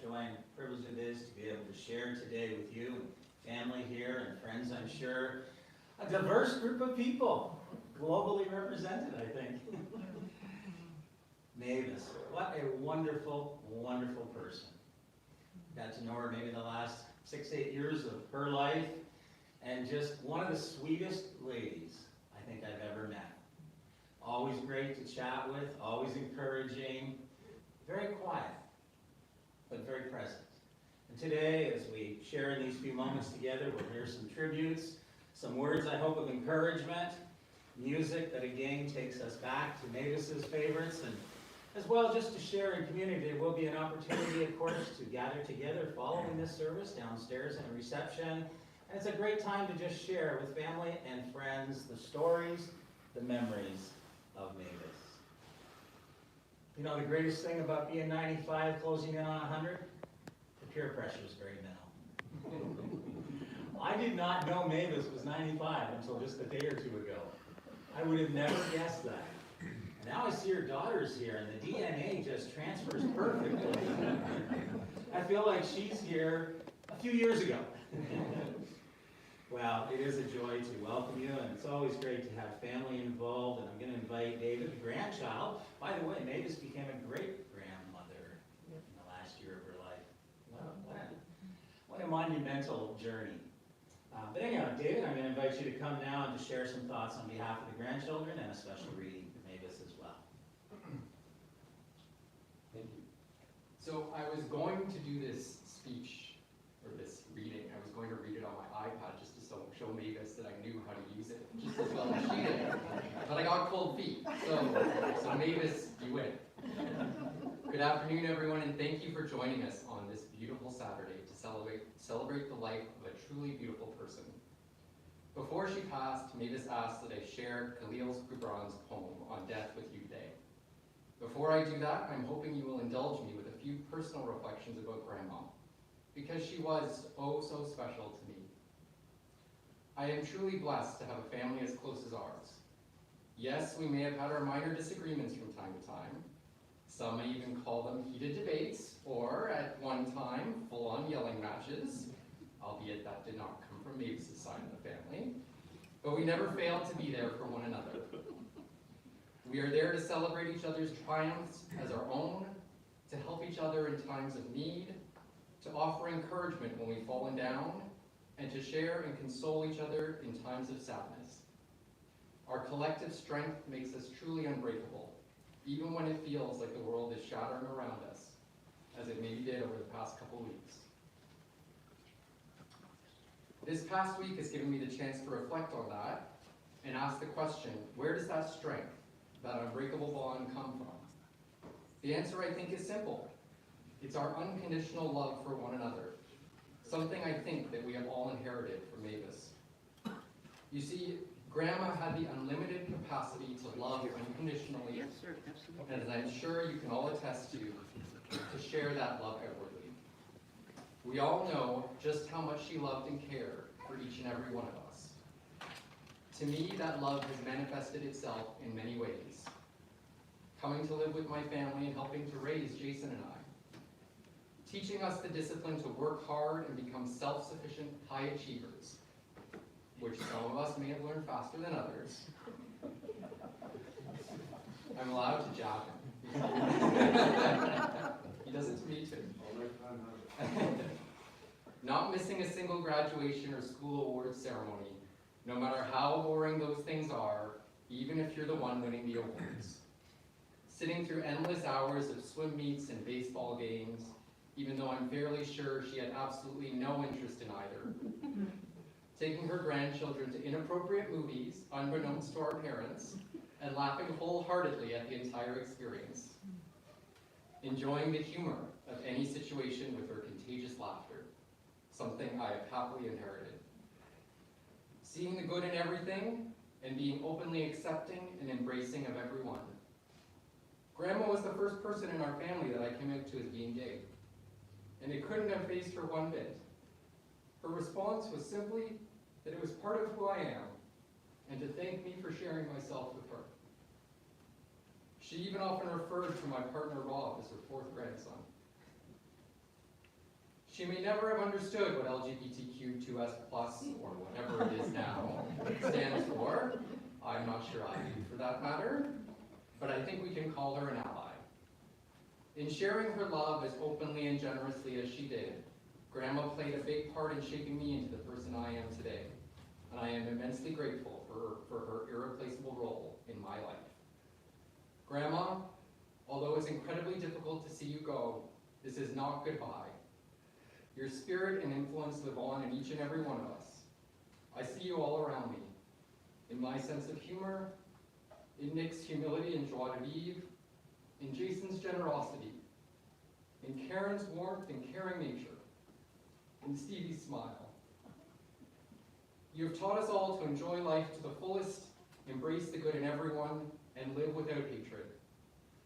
joy and privilege it is to be able to share today with you and family here and friends, I'm sure. A diverse group of people, globally represented, I think. Mavis, what a wonderful, wonderful person. Got to know her maybe the last 6 to 8 years of her life, and just one of the sweetest ladies I think I've ever met. Always great to chat with, always encouraging, very quiet, but very present. And today, as we share in these few moments together, we'll hear some tributes, some words, I hope, of encouragement, music that again takes us back to Mavis's favorites, and as well just to share in community. There will be an opportunity, of course, to gather together following this service downstairs in a reception. And it's a great time to just share with family and friends the stories, the memories of Mavis. You know, the greatest thing about being 95, closing in on 100, the peer pressure is very minimal. I did not know Mavis was 95 until just a day or two ago. I would have never guessed that. And now I see her daughters here, and the DNA just transfers perfectly. I feel like she's here a few years ago. Well, it is a joy to welcome you, and it's always great to have family involved, and I'm going to invite David, the grandchild. By the way, Mavis became a great-grandmother in the last year of her life. What a monumental journey. But anyhow, David, I'm going to invite you to come now and to share some thoughts on behalf of the grandchildren and a special reading for Mavis as well. Thank you. So I was going to do this speech, or this reading, I was going to read it on my iPad just to show Mavis that I knew how to use it just as well as she did. But I got cold feet, so Mavis, you win. Good afternoon, everyone, and thank you for joining us on this beautiful Saturday to celebrate the life of a truly beautiful person. Before she passed, Mavis asked that I share Khalil Gibran's poem on death with you today. Before I do that, I'm hoping you will indulge me with a few personal reflections about Grandma, because she was oh so special to me. I am truly blessed to have a family as close as ours. Yes, we may have had our minor disagreements from time to time. Some may even call them heated debates, or at one time, full-on yelling matches, albeit that did not come from Mavis's side of the family. But we never failed to be there for one another. We are there to celebrate each other's triumphs as our own, to help each other in times of need, to offer encouragement when we've fallen down, and to share and console each other in times of sadness. Our collective strength makes us truly unbreakable, even when it feels like the world is shattering around us, as it maybe did over the past couple weeks. This past week has given me the chance to reflect on that and ask the question, where does that strength, that unbreakable bond come from? The answer, I think, is simple. It's our unconditional love for one another, something I think that we have all inherited from Mavis. You see, Grandma had the unlimited capacity to love unconditionally, Yes, sir, absolutely. and as I'm sure you can all attest to share that love outwardly. We all know just how much she loved and cared for each and every one of us. To me, that love has manifested itself in many ways. Coming to live with my family and helping to raise Jason and I. Teaching us the discipline to work hard and become self-sufficient high achievers, which some of us may have learned faster than others. I'm allowed to jab him. He does it to me too. Not missing a single graduation or school awards ceremony, no matter how boring those things are, even if you're the one winning the awards. Sitting through endless hours of swim meets and baseball games, even though I'm fairly sure she had absolutely no interest in either. Taking her grandchildren to inappropriate movies, unbeknownst to our parents, and laughing wholeheartedly at the entire experience. Enjoying the humor of any situation with her contagious laughter, something I have happily inherited. Seeing the good in everything, and being openly accepting and embracing of everyone. Grandma was the first person in our family that I came out to as being gay, and it couldn't have fazed her one bit. Her response was simply that it was part of who I am, and to thank me for sharing myself with her. She even often referred to my partner Rob as her fourth grandson. She may never have understood what LGBTQ2S+, or whatever it is now, stands for. I'm not sure I do for that matter, but I think we can call her an ally. In sharing her love as openly and generously as she did, Grandma played a big part in shaping me into the person I am today, and I am immensely grateful for her irreplaceable role in my life. Grandma, although it's incredibly difficult to see you go, this is not goodbye. Your spirit and influence live on in each and every one of us. I see you all around me, in my sense of humor, in Nick's humility and joie de vivre, in Jason's generosity, in Karen's warmth and caring nature, in Stevie's smile. You have taught us all to enjoy life to the fullest, embrace the good in everyone, and live without hatred.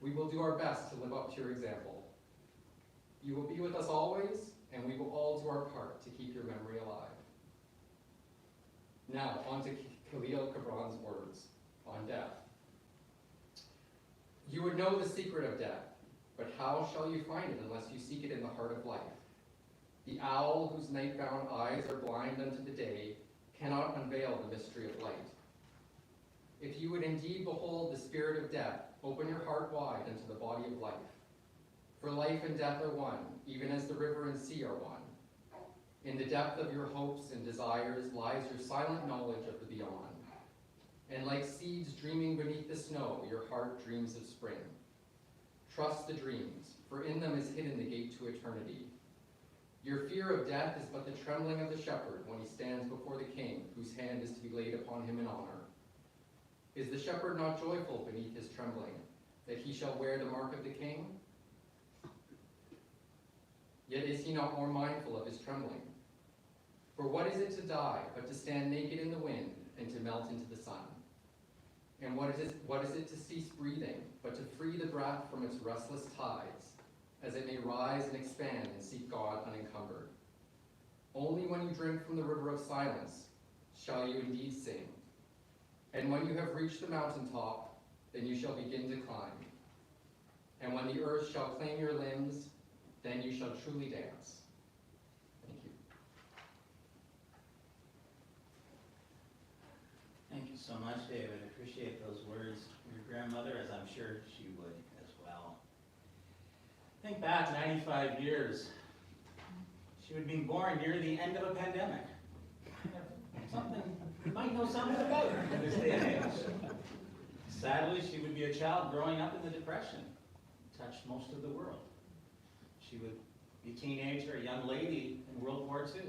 We will do our best to live up to your example. You will be with us always, and we will all do our part to keep your memory alive. Now, on to Khalil Gibran's words on death. You would know the secret of death, but how shall you find it unless you seek it in the heart of life? The owl whose night-bound eyes are blind unto the day cannot unveil the mystery of light. If you would indeed behold the spirit of death, open your heart wide unto the body of life. For life and death are one, even as the river and sea are one. In the depth of your hopes and desires lies your silent knowledge of the beyond. And like seeds dreaming beneath the snow, your heart dreams of spring. Trust the dreams, for in them is hidden the gate to eternity. Your fear of death is but the trembling of the shepherd when he stands before the king, whose hand is to be laid upon him in honor. Is the shepherd not joyful beneath his trembling, that he shall wear the mark of the king? Yet is he not more mindful of his trembling? For what is it to die, but to stand naked in the wind and to melt into the sun? And what is it to cease breathing, but to free the breath from its restless tides, as it may rise and expand and seek God unencumbered? Only when you drink from the river of silence shall you indeed sing. And when you have reached the mountaintop, then you shall begin to climb. And when the earth shall claim your limbs, then you shall truly dance. Thank you. Thank you so much, David. I appreciate those words from your grandmother, as I'm sure she would as well. Think back 95 years. She would have been born near the end of a pandemic. Something, you might know something about her in this day and age. Sadly, she would be a child growing up in the Depression, touched most of the world. She would be a teenager, a young lady in World War II.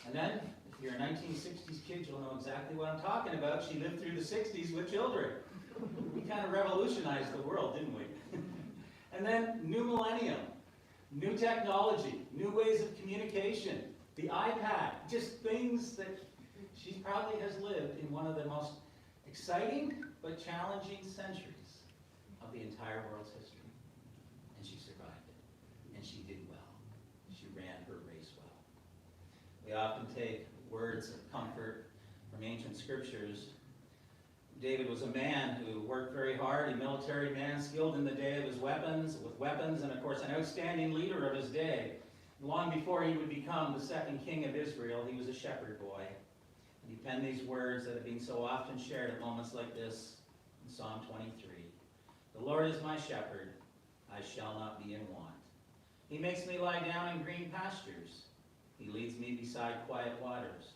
And then, if you're a 1960s kid, you'll know exactly what I'm talking about. She lived through the 60s with children. We kind of revolutionized the world, didn't we? And then, new millennium, new technology, new ways of communication, the iPad, just things that she probably has lived in one of the most exciting but challenging centuries of the entire world's history. And she survived it. And she did well. She ran her race well. We often take words of comfort from ancient scriptures. David was a man who worked very hard, a military man, skilled in the day of his weapons, and of course an outstanding leader of his day. Long before he would become the second king of Israel, he was a shepherd boy. And he penned these words that have been so often shared at moments like this in Psalm 23. The Lord is my shepherd, I shall not be in want. He makes me lie down in green pastures. He leads me beside quiet waters.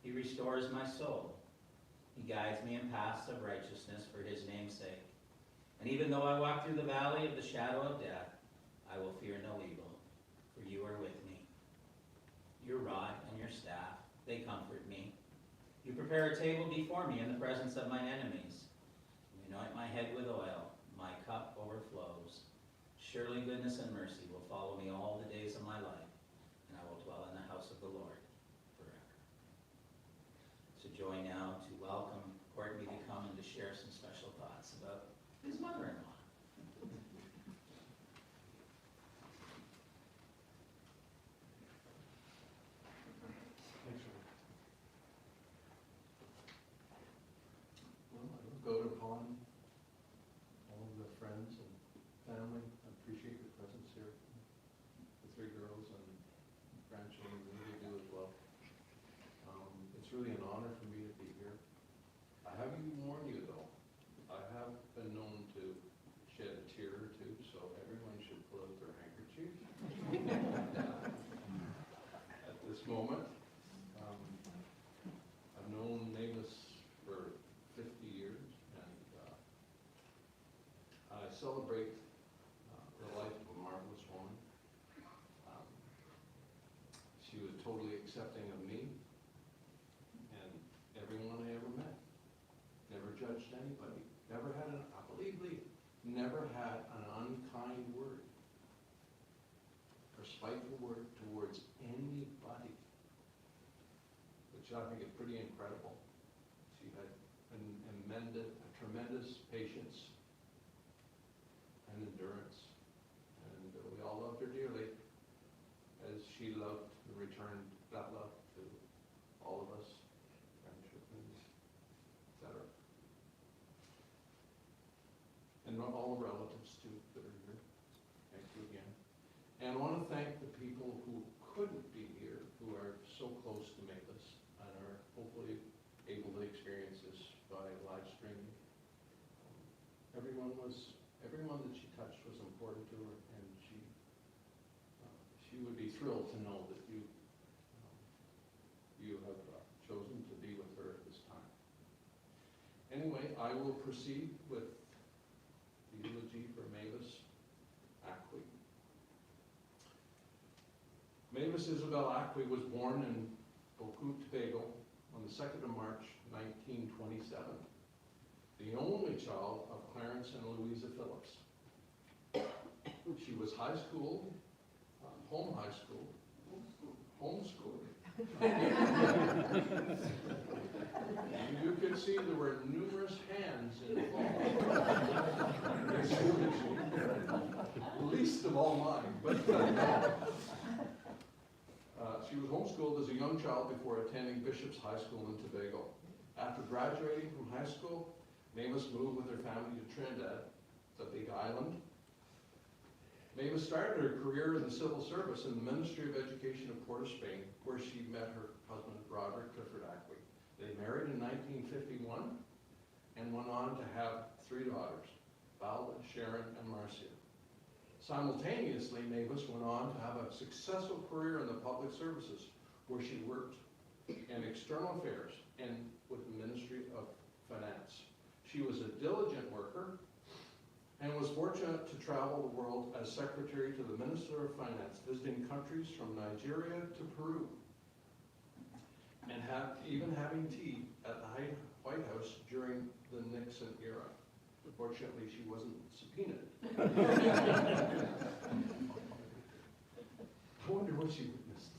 He restores my soul. He guides me in paths of righteousness for his name's sake. And even though I walk through the valley of the shadow of death, I will fear no evil, for you are with me. Your rod and your staff, they comfort me. You prepare a table before me in the presence of my enemies. You anoint my head with oil, my cup overflows. Surely goodness and mercy will follow me all the days of my life, and I will dwell in the house of the Lord forever. So join now to welcome Courtney to come and to share some special thoughts about his mother-in-law. Bestowed upon all of the friends and family. I appreciate your presence here. The three girls. It's really an honor for me to be here. I have to warn you though, I have been known to shed a tear or two, so everyone should pull out their handkerchief. At this moment, I've known Mavis for 50 years, and I celebrate the life of a marvelous woman. She was totally accepting of me and everyone I ever met. Never judged anybody. Never had an, I believe me, never had an unkind word or spiteful word towards anybody, which I think is pretty incredible. She had a tremendous patience and endurance, and we all loved her dearly, as she loved and returned that love to all of us, friendship, etc. And all the relatives too that are here. Thank you again. And I want to thank the people who couldn't be here, who are so close to Mavis and are hopefully able to experience this by live streaming. Everyone that she touched was important to her, and she would be thrilled to know that you have chosen to be with her at this time. Anyway, I will proceed with the eulogy for Mavis Aqui. Mavis Isabel Aqui was born in Aqui, Tobago on the 2nd of March, 1927, the only child of Clarence and Louisa Phillips. She was homeschooled. You could see there were numerous hands involved. Least of all mine. But she was homeschooled as a young child before attending Bishop's High School in Tobago. After graduating from high school, Mavis moved with her family to Trinidad, the Big Island. Mavis started her career in the civil service in the Ministry of Education of Port of Spain, where she met her husband, Roderick Clifford Aqui. They married in 1951 and went on to have 3 daughters, Valda, Sharon, and Marcia. Simultaneously, Mavis went on to have a successful career in the public services, where she worked in external affairs and with the Ministry of Finance. She was a diligent worker and was fortunate to travel the world as secretary to the Minister of Finance, visiting countries from Nigeria to Peru, and even having tea at the White House during the Nixon era. Fortunately, she wasn't subpoenaed. I wonder what she witnessed.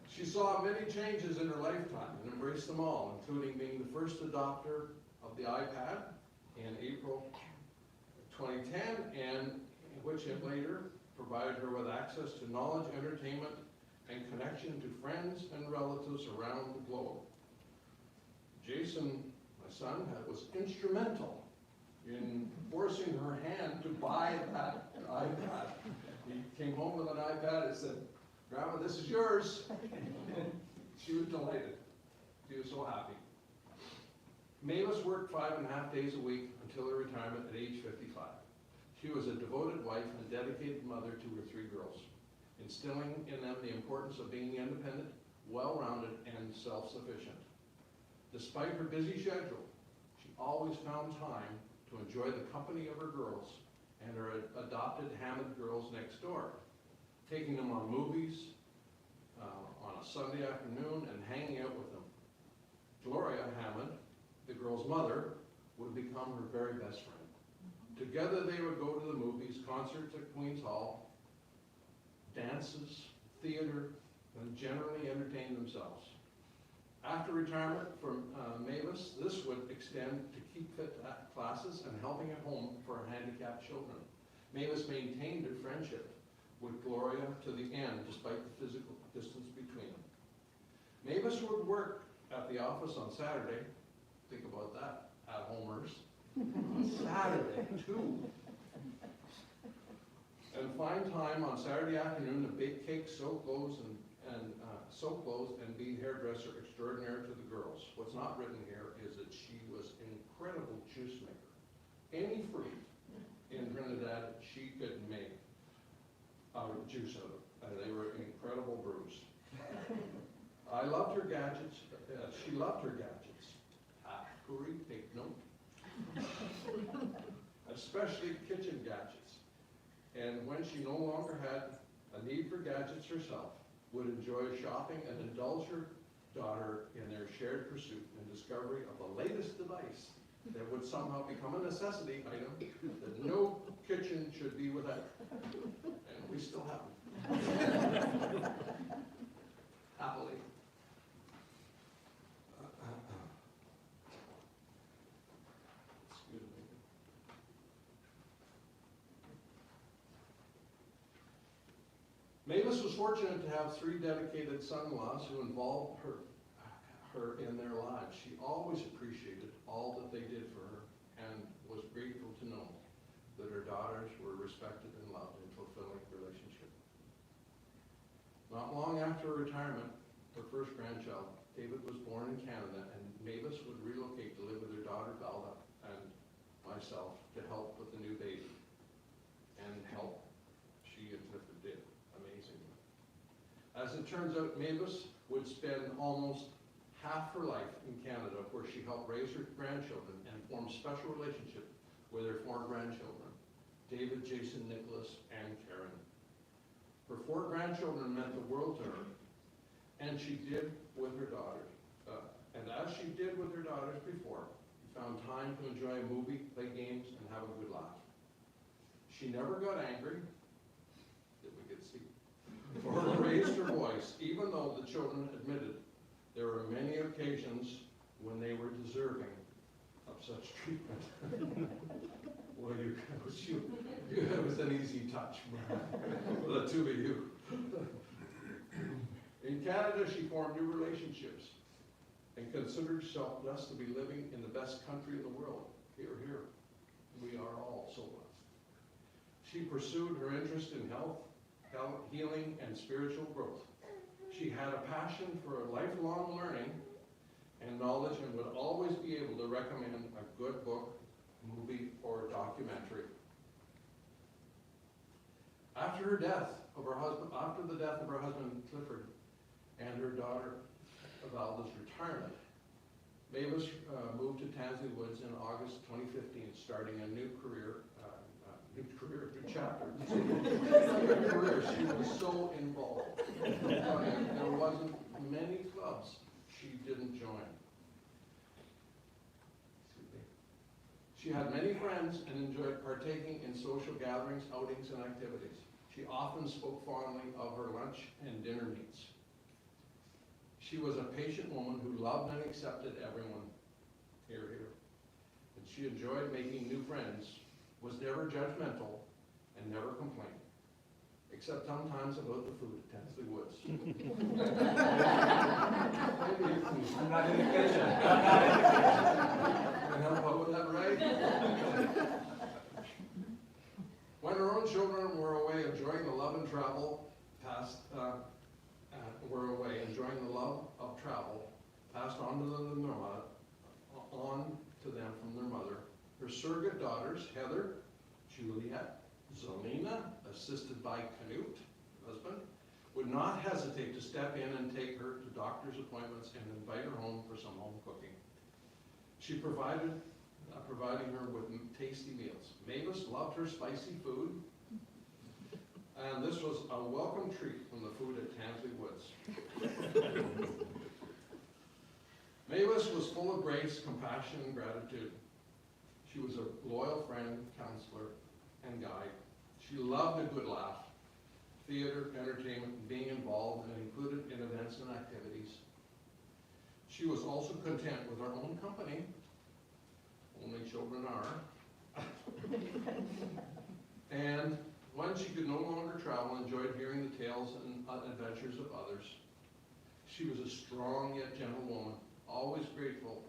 She saw many changes in her lifetime and embraced them all, including being the first adopter of the iPad in April 2010, and which it later provided her with access to knowledge, entertainment, and connection to friends and relatives around the globe. Jason, my son, was instrumental in forcing her hand to buy that iPad. He came home with an iPad and said, "Grandma, this is yours." She was delighted. She was so happy. Mavis worked 5.5 days a week until her retirement at age 55. She was a devoted wife and a dedicated mother to her 3 girls, instilling in them the importance of being independent, well-rounded, and self-sufficient. Despite her busy schedule, she always found time to enjoy the company of her girls and her adopted Hammond girls next door, taking them on movies on a Sunday afternoon and hanging out with them. Gloria Hammond, the girl's mother, would become her very best friend. Together they would go to the movies, concerts at Queen's Hall, dances, theater, and generally entertain themselves. After retirement from Mavis, this would extend to keep fit classes and helping at home for handicapped children. Mavis maintained a friendship with Gloria to the end, despite the physical distance between them. Mavis would work at the office on Saturday. Think about that, at-homers. On Saturday, too. And find time on Saturday afternoon to bake cakes, sew clothes, and sew clothes and be hairdresser extraordinaire to the girls. What's not written here is that she was an incredible juice maker. Any fruit in Trinidad she could make juice out of. They were incredible brews. I loved her gadgets. She loved her gadgets. Curry, take note. Especially kitchen gadgets. And when she no longer had a need for gadgets herself, would enjoy shopping and indulge her daughter in their shared pursuit and discovery of the latest device that would somehow become a necessity item that no kitchen should be without. And we still have them. Happily. Excuse me. Mavis was fortunate to have 3 dedicated son-in-laws who involved her in their lives. She always appreciated all that they did for her and was grateful to know that her daughters were respected and loved in fulfilling relationship. Not long after her retirement, her first grandchild, David, was born in Canada, and Mavis would relocate to live with her daughter Belda and myself to help with the new baby. And help she and Clifford did, amazingly. As it turns out, Mavis would spend almost half her life in Canada, where she helped raise her grandchildren and form special relationship with her 4 grandchildren, David, Jason, Nicholas, and Karen. Her 4 grandchildren meant the world to her, and she did with her daughters. And as she did with her daughters before, she found time to enjoy a movie, play games, and have a good laugh. She never got angry, that we could see, or raised her voice, even though the children admitted there were many occasions when they were deserving of such treatment. Well, it was an easy touch for the 2 of you. In Canada, she formed new relationships and considered herself blessed to be living in the best country in the world. Here, here. We are all so blessed. She pursued her interest in health, healing, and spiritual growth. She had a passion for lifelong learning and knowledge, and would always be able to recommend a good book, movie, or documentary. After the death of her husband Clifford and her daughter Valda's retirement, Mavis moved to Tansley Woods in August 2015, starting a new chapter. Career. She was so involved. There wasn't many clubs she didn't join. She had many friends and enjoyed partaking in social gatherings, outings, and activities. She often spoke fondly of her lunch and dinner meets. She was a patient woman who loved and accepted everyone. Here, here. And she enjoyed making new friends, was never judgmental, and never complained. Except sometimes about the food at Tansley Woods. I'm not in the kitchen. Can I help out with that, right? When her own children were away enjoying the love of travel, passed on to them from their mother. Her surrogate daughters, Heather, Juliet, Zelina, assisted by Canute, husband, would not hesitate to step in and take her to doctor's appointments and invite her home for some home cooking. She providing her with tasty meals. Mavis loved her spicy food, and this was a welcome treat from the food at Tansley Woods. Mavis was full of grace, compassion, and gratitude. She was a loyal friend, counselor, and guide. She loved a good laugh, theater, entertainment, and being involved and included in events and activities. She was also content with her own company. Only children are. And when she could no longer travel, enjoyed hearing the tales and adventures of others. She was a strong yet gentle woman, always grateful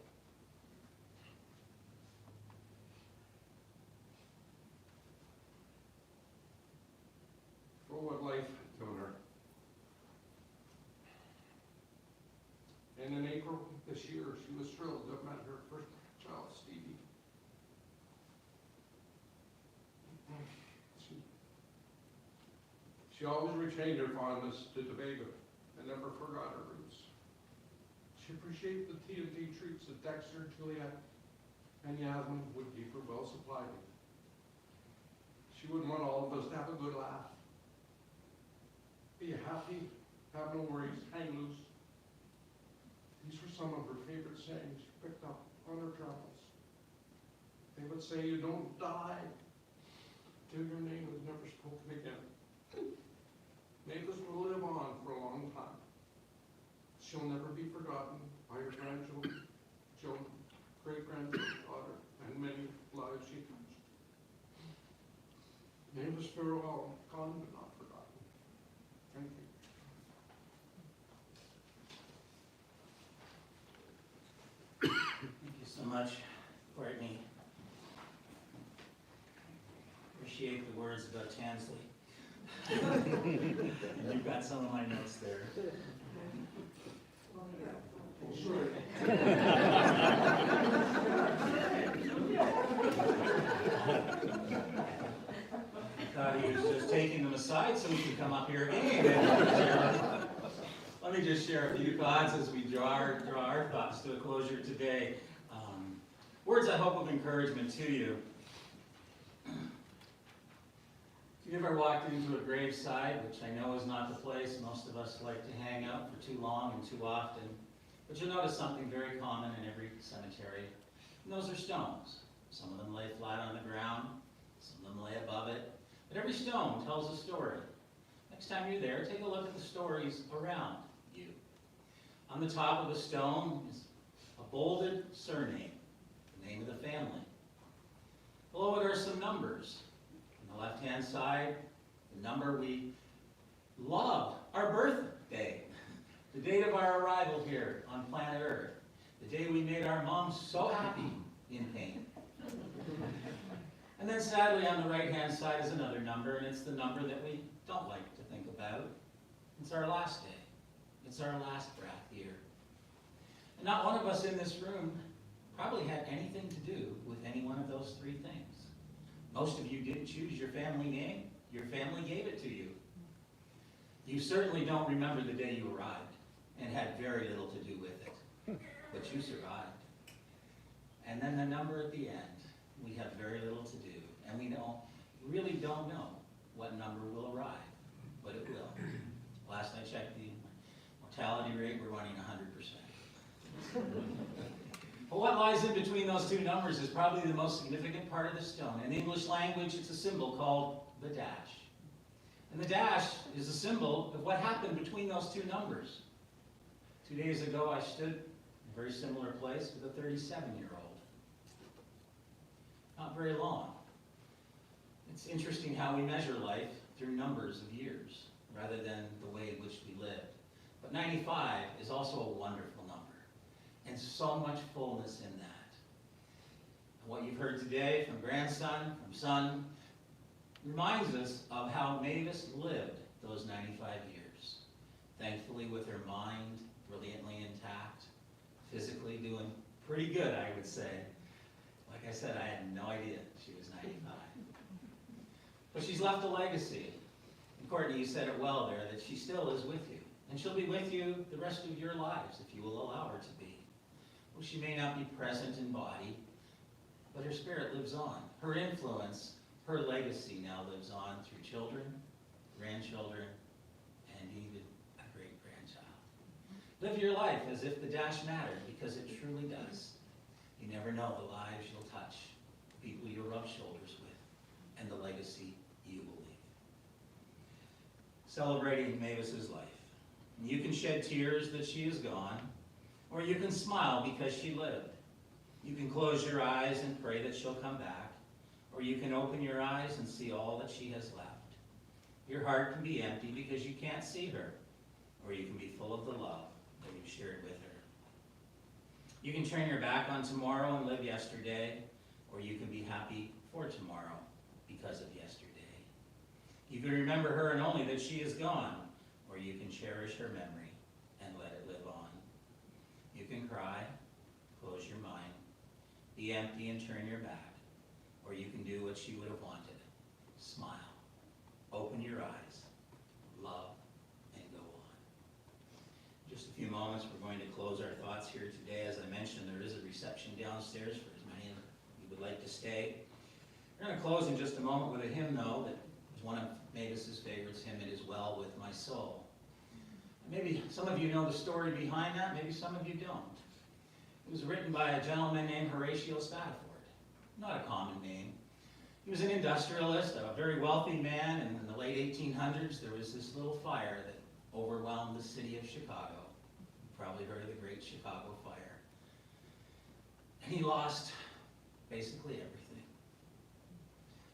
for what life had thrown her. this year, she was thrilled to have met her first child, Stevie. She always retained her fondness to Tobago and never forgot her roots. She appreciated the T&T treats that Dexter, Juliet, and Yasmin would keep her well supplied with. She would want all of us to have a good laugh. Be happy, have no worries, hang loose. These were some of her favorite sayings she picked up on her travels. They would say, you don't die till your name is never spoken again. Mavis will live on for a long time. She'll never be forgotten by her grandchildren, children, great-granddaughter, and many lives she touched. Mavis, farewell, gone but not forgotten. Thank you. Thank you so much, Courtney. Appreciate the words about Tansley. You've got some of my notes there. I thought he was just taking them aside so we could come up here again. Let me just share a few thoughts as we draw our thoughts to a closure today. Words I hope of encouragement to you. If you've ever walked into a graveside, which I know is not the place most of us like to hang out for too long and too often, but you'll notice something very common in every cemetery, and those are stones. Some of them lay flat on the ground, some of them lay above it, but every stone tells a story. Next time you're there, take a look at the stories around you. On the top of the stone is a bolded surname, the name of the family. Below it are some numbers. On the left-hand side, the number we love, our birthday, the date of our arrival here on planet Earth, the day we made our moms so happy in pain. And then sadly on the right-hand side is another number, and it's the number that we don't like to think about. It's our last day. It's our last breath here. And not one of us in this room probably had anything to do with any one of those three things. Most of you didn't choose your family name. Your family gave it to you. You certainly don't remember the day you arrived and had very little to do with it, but you survived. And then the number at the end, we have very little to do, and we really don't know what number will arrive, but it will. Last I checked the mortality rate, we're running 100%. But what lies in between those two numbers is probably the most significant part of the stone. In English language, it's a symbol called the dash. And the dash is a symbol of what happened between those two numbers. 2 days ago, I stood in a very similar place with a 37-year-old. Not very long. It's interesting how we measure life through numbers of years, rather than the way in which we lived. But 95 is also a wonderful number, and so much fullness in that. And what you've heard today from grandson, from son, reminds us of how Mavis lived those 95 years. Thankfully with her mind brilliantly intact, physically doing pretty good, I would say. Like I said, I had no idea she was 95. But she's left a legacy. And Courtney, you said it well there, that she still is with you. And she'll be with you the rest of your lives, if you will allow her to be. Well, she may not be present in body, but her spirit lives on. Her influence, her legacy now lives on through children, grandchildren, and even a great-grandchild. Live your life as if the dash mattered, because it truly does. You never know the lives you'll touch, the people you'll rub shoulders with, and the legacy you will leave. Celebrating Mavis's life. You can shed tears that she is gone, or you can smile because she lived. You can close your eyes and pray that she'll come back, or you can open your eyes and see all that she has left. Your heart can be empty because you can't see her, or you can be full of the love that you shared with her. You can turn your back on tomorrow and live yesterday, or you can be happy for tomorrow because of yesterday. You can remember her and only that she is gone, or you can cherish her memory and let it live on. You can cry, close your mind, be empty and turn your back, or you can do what she would have wanted. Smile, open your eyes, love, and go on. In just a few moments, we're going to close our thoughts here today. As I mentioned, there is a reception downstairs for as many of you would like to stay. We're going to close in just a moment with a hymn, though, that is one of Mavis's favorites, Hymn It Is Well With My Soul. Maybe some of you know the story behind that, maybe some of you don't. It was written by a gentleman named Horatio Spafford. Not a common name. He was an industrialist, a very wealthy man, and in the late 1800s there was this little fire that overwhelmed the city of Chicago. You've probably heard of the Great Chicago Fire. And he lost basically everything.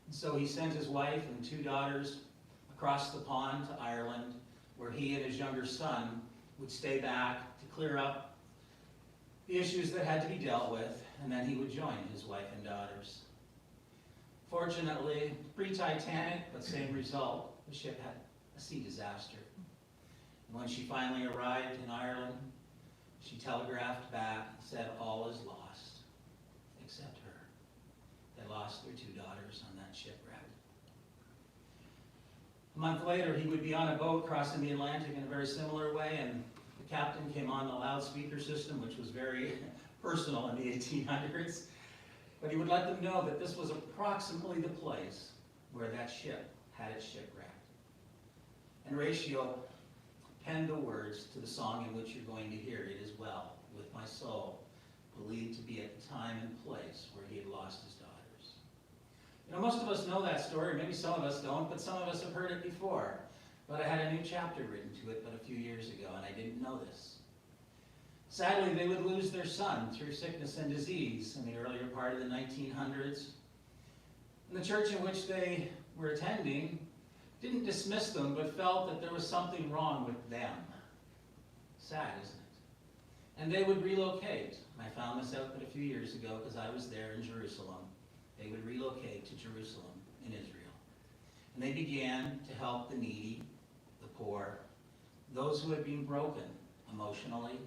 And so he sent his wife and 2 daughters across the pond to Ireland, where he and his younger son would stay back to clear up the issues that had to be dealt with, and then he would join his wife and daughters. Fortunately, pre-Titanic, but same result, the ship had a sea disaster. And when she finally arrived in Ireland, she telegraphed back and said, all is lost, except her. They lost their 2 daughters on that shipwreck. A month later, he would be on a boat crossing the Atlantic in a very similar way, and the captain came on the loudspeaker system, which was very personal in the 1800s. But he would let them know that this was approximately the place where that ship had its shipwreck. And Horatio penned the words to the song in which you're going to hear, It Is Well With My Soul, believed to be at the time and place where he had lost his daughters. You know, most of us know that story, maybe some of us don't, but some of us have heard it before. But I had a new chapter written to it but a few years ago, and I didn't know this. Sadly, they would lose their son through sickness and disease in the earlier part of the 1900s. And the church in which they were attending didn't dismiss them, but felt that there was something wrong with them. Sad, isn't it? And they would relocate. And I found this out but a few years ago because I was there in Jerusalem. They would relocate to Jerusalem in Israel. And they began to help the needy, the poor, those who had been broken emotionally,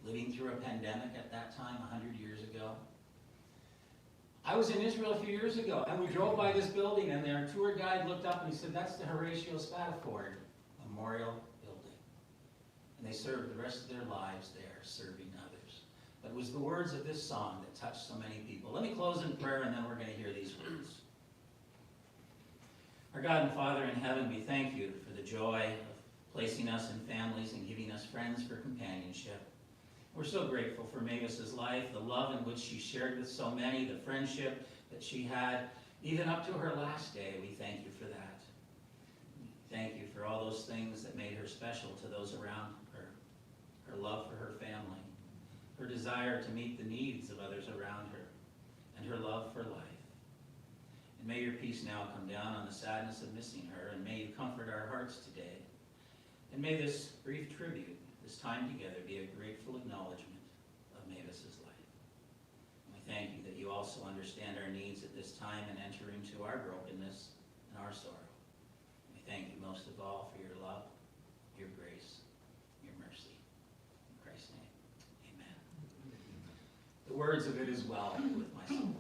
living through a pandemic at that time, 100 years ago. I was in Israel a few years ago, and we drove by this building, and their tour guide looked up and he said, that's the Horatio Spafford Memorial Building. And they served the rest of their lives there, serving others. But it was the words of this song that touched so many people. Let me close in prayer, and then we're going to hear these words. Our God and Father in heaven, we thank you for the joy of placing us in families and giving us friends for companionship. We're so grateful for Mavis's life, the love in which she shared with so many, the friendship that she had, even up to her last day. We thank you for that. Thank you for all those things that made her special to those around her. Her love for her family, her desire to meet the needs of others around her, and her love for life. And may your peace now come down on the sadness of missing her, and may you comfort our hearts today. And may this brief tribute, this time together, be a grateful acknowledgement of Mavis's life. And we thank you that you also understand our needs at this time and enter into our brokenness and our sorrow. We thank you most of all for your love, your grace, your mercy. In Christ's name, amen. The words of It Is Well With My Soul.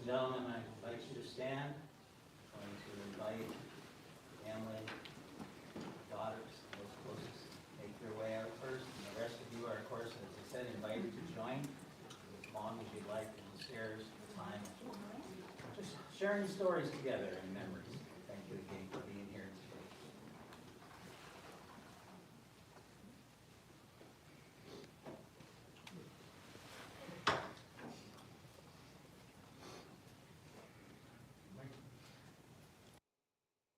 and gentlemen, I invite you to stand. I'm going to invite family, daughters, those closest, make their way out first. And the rest of you are, of course, as I said, invited to join as long as you'd like in the stairs, the time. Just sharing stories together and memories.